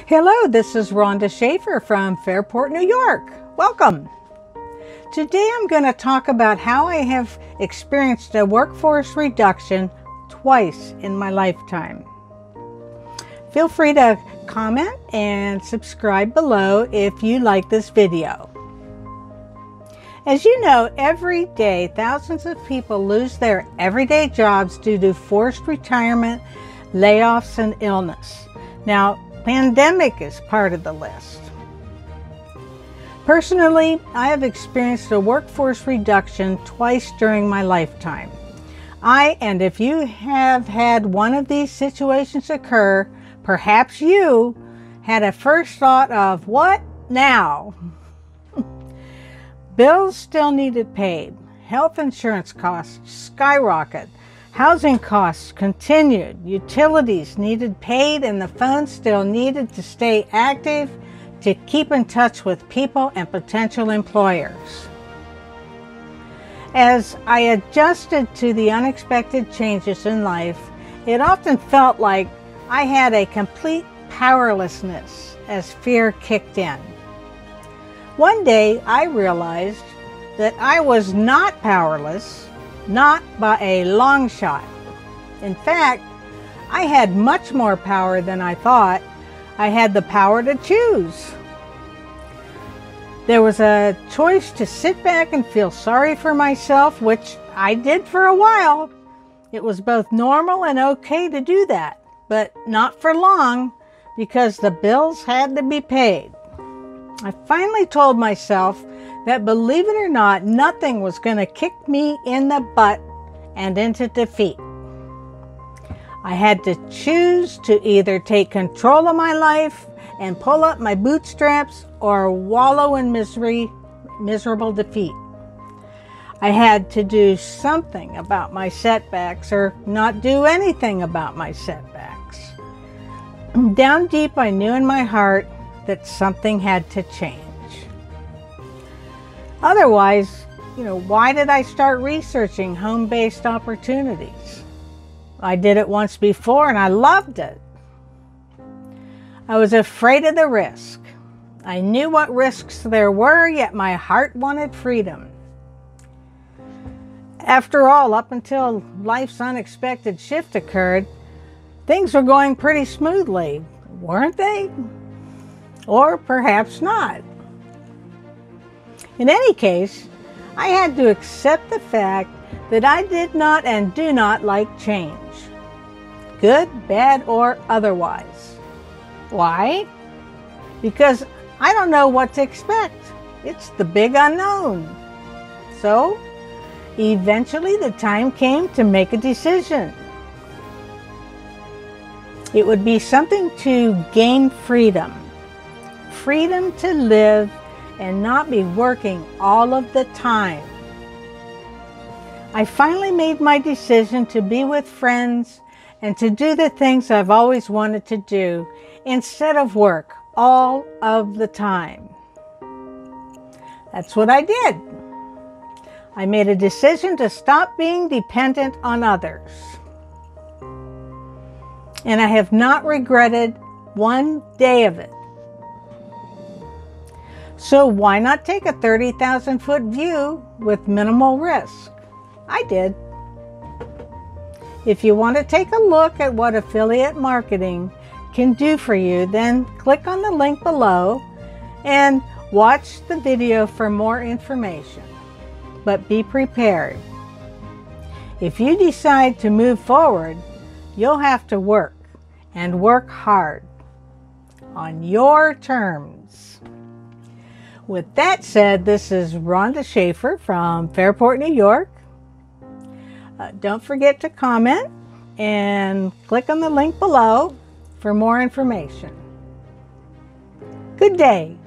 Hello, this is Rhonda Schaefer from Fairport, New York. Welcome. Today I'm going to talk about how I have experienced a workforce reduction twice in my lifetime. Feel free to comment and subscribe below if you like this video. As you know, every day thousands of people lose their everyday jobs due to forced retirement, layoffs, and illness. Now, pandemic is part of the list. Personally, I have experienced a workforce reduction twice during my lifetime. And if you have had one of these situations occur, perhaps you had a first thought of, what now? Bills still needed paid. Health insurance costs skyrocketed. Housing costs continued, utilities needed paid, and the phone still needed to stay active to keep in touch with people and potential employers. As I adjusted to the unexpected changes in life, it often felt like I had a complete powerlessness as fear kicked in. One day I realized that I was not powerless. Not by a long shot. In fact, I had much more power than I thought. I had the power to choose. There was a choice to sit back and feel sorry for myself, which I did for a while. It was both normal and okay to do that, but not for long because the bills had to be paid. I finally told myself that, believe it or not, nothing was going to kick me in the butt and into defeat. I had to choose to either take control of my life and pull up my bootstraps or wallow in miserable defeat. I had to do something about my setbacks or not do anything about my setbacks. Down deep, I knew in my heart that something had to change. Otherwise, why did I start researching home-based opportunities? I did it once before and I loved it. I was afraid of the risk. I knew what risks there were, yet my heart wanted freedom. After all, up until life's unexpected shift occurred, things were going pretty smoothly, weren't they? Or perhaps not. In any case, I had to accept the fact that I did not and do not like change, good, bad, or otherwise. Why? Because I don't know what to expect. It's the big unknown. So, eventually the time came to make a decision. It would be something to gain freedom. Freedom to live and not be working all of the time. I finally made my decision to be with friends and to do the things I've always wanted to do instead of work all of the time. That's what I did. I made a decision to stop being dependent on others. And I have not regretted one day of it. So why not take a 30,000-foot view with minimal risk? I did. If you want to take a look at what affiliate marketing can do for you, then click on the link below and watch the video for more information. But be prepared. If you decide to move forward, you'll have to work and work hard on your terms. With that said, this is Rhonda Schaefer from Fairport, New York. Don't forget to comment and click on the link below for more information. Good day.